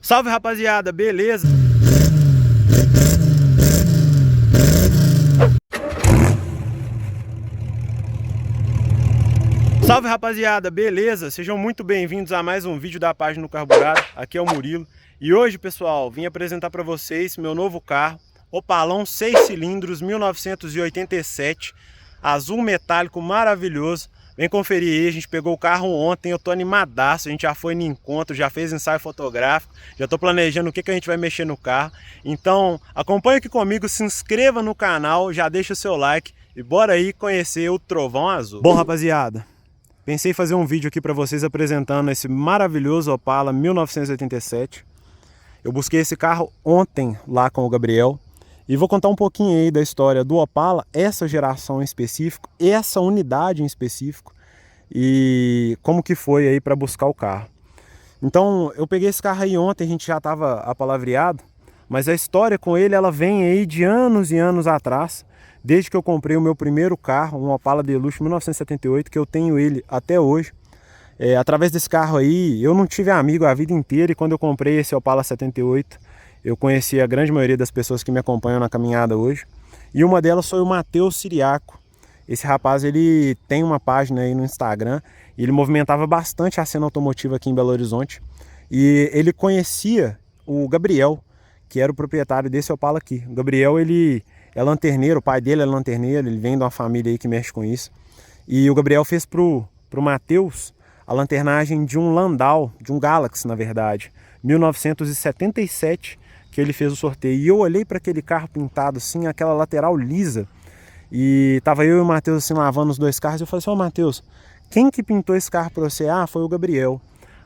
Salve, rapaziada, beleza? Salve, rapaziada, beleza? Sejam muito bem-vindos a mais um vídeo da página do Carburado. Aqui é o Murilo. E hoje, pessoal, vim apresentar para vocês meu novo carro, Opalão 6 cilindros 1987, azul metálico maravilhoso. Vem conferir aí, a gente pegou o carro ontem, eu tô animadaço, a gente já foi no encontro, já fez ensaio fotográfico, já tô planejando o que a gente vai mexer no carro. Então, acompanha aqui comigo, se inscreva no canal, já deixa o seu like e bora aí conhecer o Trovão Azul. Bom, rapaziada, pensei em fazer um vídeo aqui para vocês apresentando esse maravilhoso Opala 1987. Eu busquei esse carro ontem lá com o Gabriel. E vou contar um pouquinho aí da história do Opala, essa geração em específico, essa unidade em específico e como que foi aí para buscar o carro. Então eu peguei esse carro aí ontem, a gente já estava apalavreado, mas a história com ele ela vem aí de anos e anos atrás, desde que eu comprei o meu primeiro carro, um Opala Deluxe 1978, que eu tenho ele até hoje. Através desse carro aí, eu não tive amigo a vida inteira e quando eu comprei esse Opala 78, eu conheci a grande maioria das pessoas que me acompanham na caminhada hoje. E uma delas foi o Matheus Siriaco. Esse rapaz, ele tem uma página aí no Instagram. E ele movimentava bastante a cena automotiva aqui em Belo Horizonte. E ele conhecia o Gabriel, que era o proprietário desse Opala aqui. O Gabriel, ele é lanterneiro, o pai dele é lanterneiro. Ele vem de uma família aí que mexe com isso. E o Gabriel fez pro Matheus a lanternagem de um Landau, de um Galaxy, na verdade. 1977. Que ele fez o sorteio. E eu olhei para aquele carro pintado assim, aquela lateral lisa. E tava eu e o Matheus assim lavando os dois carros. Eu falei assim, ô Matheus, quem que pintou esse carro para você? Ah, foi o Gabriel.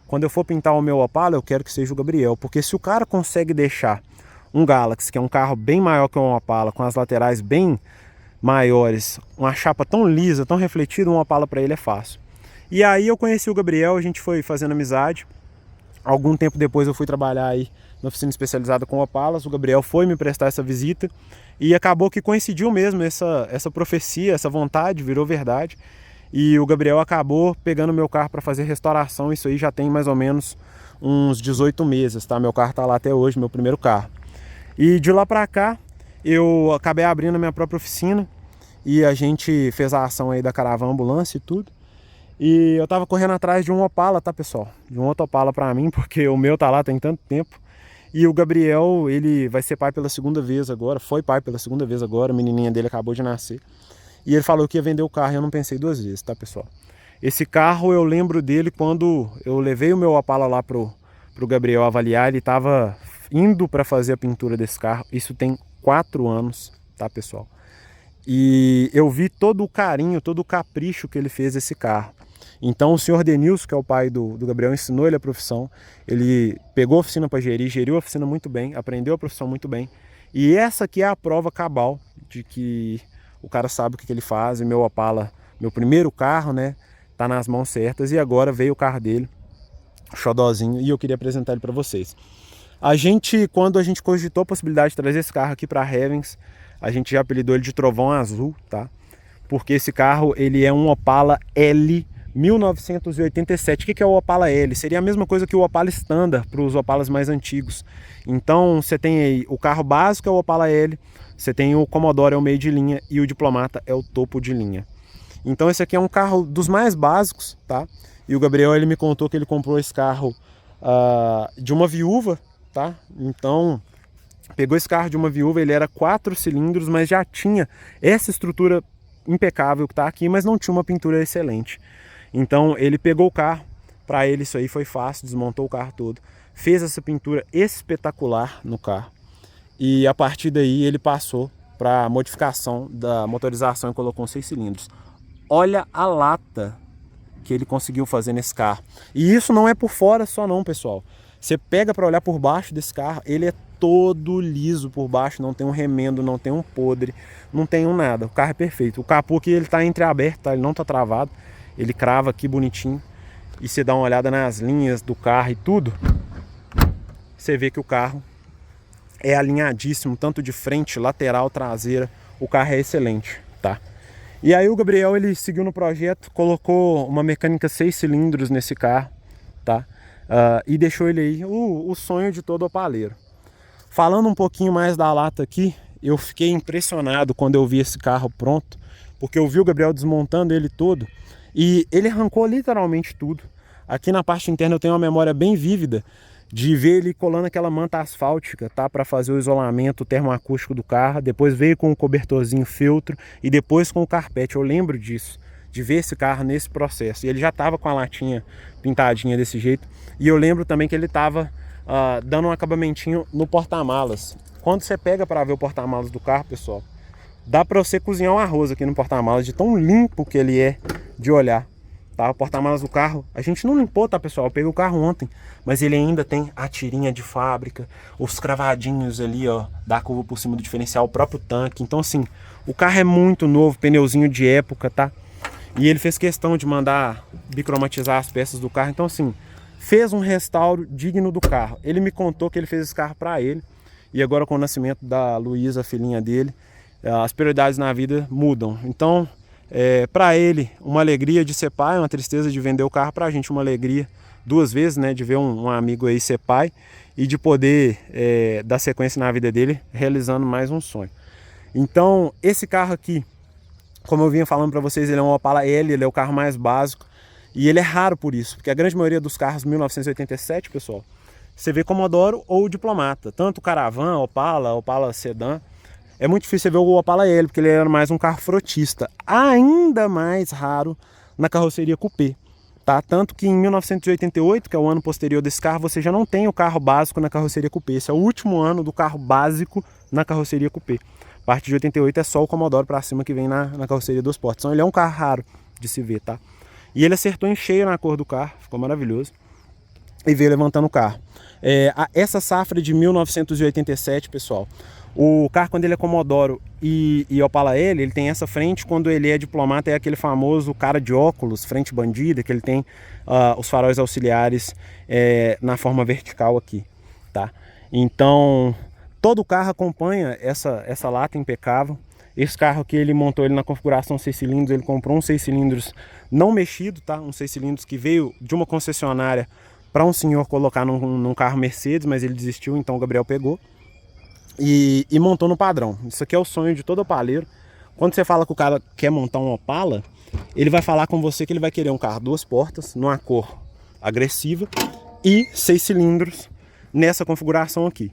Quando eu for pintar o meu Opala, eu quero que seja o Gabriel. Porque se o cara consegue deixar um Galaxy, que é um carro bem maior que um Opala, com as laterais bem maiores, uma chapa tão lisa, tão refletida, um Opala para ele é fácil. E aí eu conheci o Gabriel, a gente foi fazendo amizade. Algum tempo depois eu fui trabalhar aí na oficina especializada com Opalas, o Gabriel foi me prestar essa visita e acabou que coincidiu mesmo essa profecia, essa vontade, virou verdade. E o Gabriel acabou pegando meu carro para fazer restauração, isso aí já tem mais ou menos uns 18 meses, tá? Meu carro tá lá até hoje, meu primeiro carro. E de lá para cá, eu acabei abrindo a minha própria oficina e a gente fez a ação aí da caravana ambulância e tudo. E eu tava correndo atrás de um Opala, tá, pessoal? De um outro Opala para mim, porque o meu tá lá tem tanto tempo. E o Gabriel, ele vai ser pai pela segunda vez agora, foi pai pela segunda vez agora, a menininha dele acabou de nascer. E ele falou que ia vender o carro e eu não pensei duas vezes, tá, pessoal? Esse carro eu lembro dele quando eu levei o meu Opala lá pro Gabriel avaliar, ele tava indo para fazer a pintura desse carro, isso tem 4 anos, tá, pessoal? E eu vi todo o carinho, todo o capricho que ele fez esse carro. Então o senhor Denilson, que é o pai do Gabriel, ensinou ele a profissão. Ele pegou a oficina para gerir, geriu a oficina muito bem, aprendeu a profissão muito bem. E essa aqui é a prova cabal de que o cara sabe o que ele faz. E meu Opala, meu primeiro carro, né, tá nas mãos certas. E agora veio o carro dele, xodozinho, e eu queria apresentar ele para vocês. Quando a gente cogitou a possibilidade de trazer esse carro aqui para Ravens, a gente já apelidou ele de Trovão Azul, tá? Porque esse carro, ele é um Opala L 1987. O que é o Opala L? Seria a mesma coisa que o Opala Standard para os Opalas mais antigos. Então você tem aí o carro básico é o Opala L, você tem o Commodore é o meio de linha e o Diplomata é o topo de linha. Então esse aqui é um carro dos mais básicos, tá? E o Gabriel ele me contou que ele comprou esse carro de uma viúva, tá? Então pegou esse carro de uma viúva, ele era 4 cilindros, mas já tinha essa estrutura impecável que está aqui, mas não tinha uma pintura excelente. Então ele pegou o carro, para ele isso aí foi fácil, desmontou o carro todo, fez essa pintura espetacular no carro e a partir daí ele passou para a modificação da motorização e colocou 6 cilindros. Olha a lata que ele conseguiu fazer nesse carro. E isso não é por fora só não, pessoal. Você pega para olhar por baixo desse carro, ele é todo liso por baixo, não tem um remendo, não tem um podre, não tem um nada. O carro é perfeito. O capô aqui ele está entreaberto, tá? Ele não está travado. Ele crava aqui bonitinho. E você dá uma olhada nas linhas do carro e tudo, você vê que o carro é alinhadíssimo, tanto de frente, lateral, traseira. O carro é excelente, tá? E aí o Gabriel ele seguiu no projeto, colocou uma mecânica 6 cilindros nesse carro, tá? e deixou ele aí o sonho de todo opaleiro. Falando um pouquinho mais da lata aqui, eu fiquei impressionado quando eu vi esse carro pronto, porque eu vi o Gabriel desmontando ele todo e ele arrancou literalmente tudo. Aqui na parte interna eu tenho uma memória bem vívida de ver ele colando aquela manta asfáltica, tá, para fazer o isolamento termoacústico do carro. Depois veio com o cobertorzinho feltro e depois com o carpete. Eu lembro disso, de ver esse carro nesse processo. E ele já estava com a latinha pintadinha desse jeito. E eu lembro também que ele estava dando um acabamentinho no porta-malas. Quando você pega para ver o porta-malas do carro, pessoal, dá para você cozinhar um arroz aqui no porta-malas, de tão limpo que ele é de olhar. Tá, o porta-malas do carro, a gente não limpou, tá, pessoal? Eu peguei o carro ontem, mas ele ainda tem a tirinha de fábrica, os cravadinhos ali, ó, da curva por cima do diferencial, o próprio tanque. Então, assim, o carro é muito novo, pneuzinho de época, tá? E ele fez questão de mandar bicromatizar as peças do carro. Então, assim, fez um restauro digno do carro. Ele me contou que ele fez esse carro para ele. E agora, com o nascimento da Luísa, a filhinha dele, as prioridades na vida mudam. Então, para ele, uma alegria de ser pai, uma tristeza de vender o carro. Pra gente, uma alegria duas vezes, né, de ver um amigo aí ser pai e de poder dar sequência na vida dele, realizando mais um sonho. Então, esse carro aqui, como eu vinha falando para vocês, ele é um Opala L, ele é o carro mais básico e ele é raro por isso, porque a grande maioria dos carros 1987, pessoal, você vê Commodoro ou Diplomata, tanto Caravan, Opala Sedan. É muito difícil você ver o Opala L, porque ele era mais um carro frotista. Ainda mais raro na carroceria coupé, tá? Tanto que em 1988, que é o ano posterior desse carro, você já não tem o carro básico na carroceria coupé. Esse é o último ano do carro básico na carroceria coupé. A partir de 88 é só o Commodoro para cima que vem na carroceria dos portas. Então ele é um carro raro de se ver, tá? E ele acertou em cheio na cor do carro, ficou maravilhoso. E veio levantando o carro. Essa safra de 1987, pessoal, o carro, quando ele é Commodoro e Opala L, ele tem essa frente. Quando ele é Diplomata, é aquele famoso cara de óculos, frente bandida, que ele tem os faróis auxiliares na forma vertical aqui, tá? Então, todo o carro acompanha essa lata impecável. Esse carro aqui, ele montou ele na configuração 6 cilindros, ele comprou um 6 cilindros não mexido, tá? Um 6 cilindros que veio de uma concessionária para um senhor colocar num carro Mercedes, mas ele desistiu, então o Gabriel pegou. E montou no padrão. Isso aqui é o sonho de todo opaleiro. Quando você fala que o cara quer montar um Opala, ele vai falar com você que ele vai querer um carro 2 portas, numa cor agressiva e 6 cilindros nessa configuração aqui.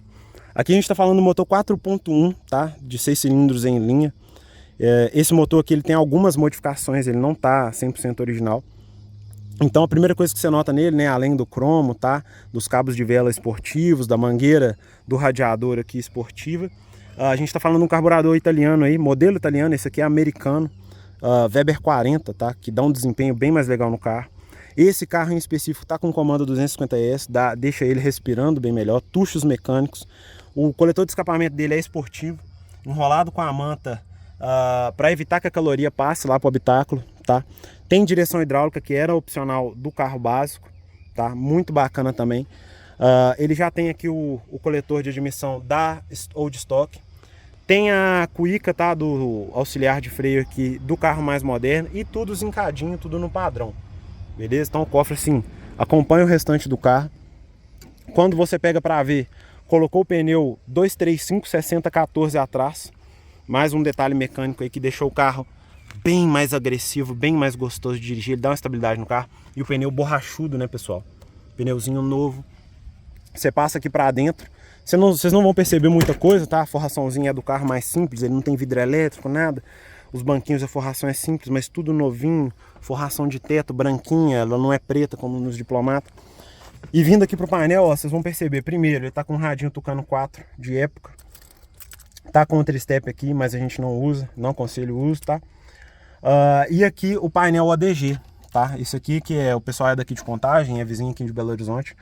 Aqui a gente está falando do motor 4.1, tá? De 6 cilindros em linha. Esse motor aqui ele tem algumas modificações, ele não tá 100% original. Então a primeira coisa que você nota nele, né, além do cromo, tá, dos cabos de vela esportivos, da mangueira do radiador aqui esportiva, a gente está falando de um carburador italiano aí, modelo italiano, esse aqui é americano, Weber 40, tá, que dá um desempenho bem mais legal no carro. Esse carro em específico tá com comando 250S, deixa ele respirando bem melhor, tuchos mecânicos. O coletor de escapamento dele é esportivo, enrolado com a manta para evitar que a caloria passe lá para o habitáculo, tá? Tem direção hidráulica, que era opcional do carro básico, tá? Muito bacana também. Ele já tem aqui o coletor de admissão da Old Stock. Tem a cuíca, tá? Do auxiliar de freio aqui do carro mais moderno. E tudo zincadinho, tudo no padrão. Beleza? Então o cofre assim acompanha o restante do carro. Quando você pega para ver, colocou o pneu 235/60/14 atrás. Mais um detalhe mecânico aí que deixou o carro bem mais agressivo, bem mais gostoso de dirigir. Ele dá uma estabilidade no carro. E o pneu borrachudo, né, pessoal? Pneuzinho novo. Você passa aqui pra dentro. Vocês não vão perceber muita coisa, tá? A forraçãozinha é do carro mais simples. Ele não tem vidro elétrico, nada. Os banquinhos, a forração é simples, mas tudo novinho. Forração de teto, branquinha. Ela não é preta como nos Diplomata. E vindo aqui pro painel, ó, vocês vão perceber. Primeiro, ele tá com um radinho Tucano 4 de época. Tá com o tristep aqui, mas a gente não usa. Não aconselho o uso, tá? E aqui o painel ADG, tá? Esse aqui que é o pessoal daqui de Contagem, é vizinho aqui de Belo Horizonte.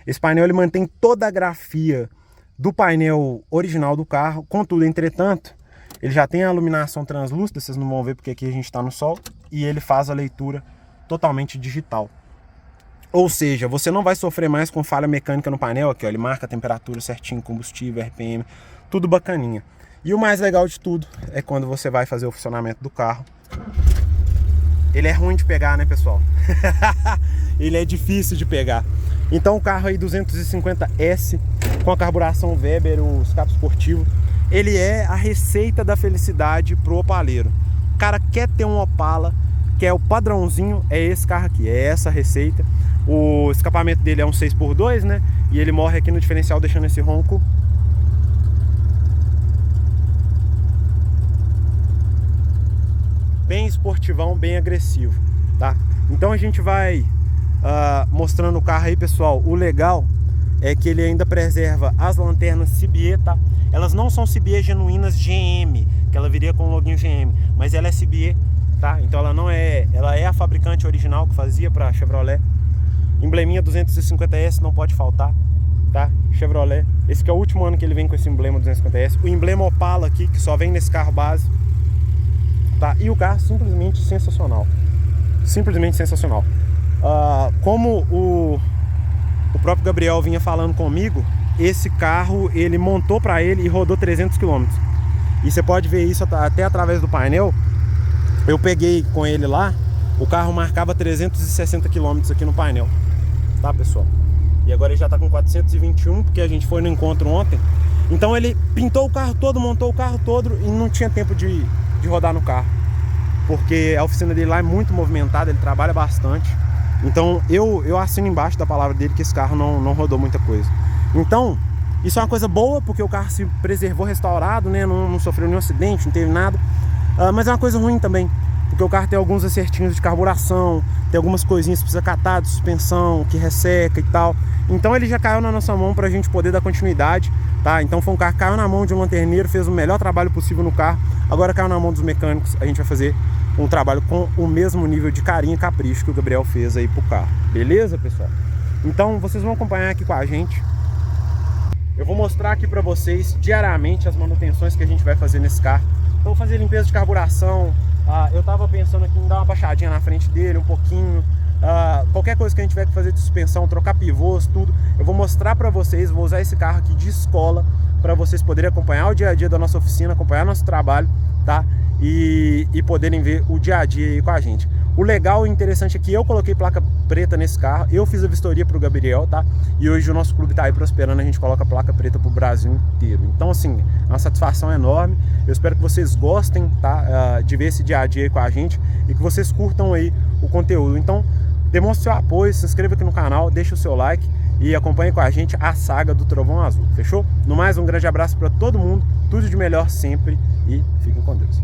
Esse painel ele mantém toda a grafia do painel original do carro. Contudo, entretanto, ele já tem a iluminação translúcida, vocês não vão ver porque aqui a gente está no sol. E ele faz a leitura totalmente digital. Ou seja, você não vai sofrer mais com falha mecânica no painel. Aqui, ó, ele marca a temperatura certinho, combustível, RPM, tudo bacaninha. E o mais legal de tudo é quando você vai fazer o funcionamento do carro. Ele é ruim de pegar, né, pessoal? Ele é difícil de pegar. Então o carro aí 250S com a carburação Weber, o escape esportivo, ele é a receita da felicidade pro opaleiro. O cara quer ter um Opala, quer o padrãozinho, é esse carro aqui, é essa a receita. O escapamento dele é um 6x2, né? E ele morre aqui no diferencial deixando esse ronco bem esportivão, bem agressivo, tá? Então a gente vai mostrando o carro aí, pessoal. O legal é que ele ainda preserva as lanternas CBE, tá? Elas não são CBE genuínas GM, que ela viria com o loginho GM, mas ela é CBE, tá? Então ela não é, ela é a fabricante original que fazia para Chevrolet. Embleminha 250S não pode faltar, tá? Chevrolet. Esse que é o último ano que ele vem com esse emblema 250S. O emblema Opala aqui, que só vem nesse carro base, tá? E o carro simplesmente sensacional. Simplesmente sensacional. Como o próprio Gabriel vinha falando comigo, esse carro ele montou para ele e rodou 300 km. E você pode ver isso até através do painel. Eu peguei com ele lá, o carro marcava 360 km aqui no painel, tá, pessoal? E agora ele já tá com 421, porque a gente foi no encontro ontem. Então ele pintou o carro todo, montou o carro todo e não tinha tempo de rodar no carro, porque a oficina dele lá é muito movimentada, ele trabalha bastante. Então eu assino embaixo da palavra dele que esse carro não rodou muita coisa. Então isso é uma coisa boa, porque o carro se preservou restaurado, né? Não sofreu nenhum acidente, não teve nada. Mas é uma coisa ruim também, porque o carro tem alguns acertinhos de carburação, tem algumas coisinhas que precisa catar de suspensão, que resseca e tal. Então ele já caiu na nossa mão pra gente poder dar continuidade, tá? Então foi um carro que caiu na mão de um lanterneiro, fez o melhor trabalho possível no carro. Agora caiu na mão dos mecânicos, a gente vai fazer um trabalho com o mesmo nível de carinho e capricho que o Gabriel fez aí pro carro. Beleza, pessoal? Então vocês vão acompanhar aqui com a gente. Eu vou mostrar aqui pra vocês diariamente as manutenções que a gente vai fazer nesse carro. Então vou fazer limpeza de carburação. Eu tava pensando aqui em dar uma baixadinha na frente dele um pouquinho. Qualquer coisa que a gente tiver que fazer de suspensão, trocar pivôs, tudo, eu vou mostrar pra vocês. Vou usar esse carro aqui de escola para vocês poderem acompanhar o dia a dia da nossa oficina, acompanhar nosso trabalho, tá? E poderem ver o dia a dia aí com a gente. O legal e interessante é que eu coloquei placa preta nesse carro, eu fiz a vistoria pro Gabriel, tá? E hoje o nosso clube tá aí prosperando, a gente coloca placa preta pro Brasil inteiro. Então assim, é uma satisfação enorme. Eu espero que vocês gostem, tá? De ver esse dia a dia aí com a gente e que vocês curtam aí o conteúdo. Então demonstre seu apoio, se inscreva aqui no canal, deixa o seu like e acompanhe com a gente a saga do Trovão Azul, fechou? No mais, um grande abraço para todo mundo, tudo de melhor sempre e fiquem com Deus.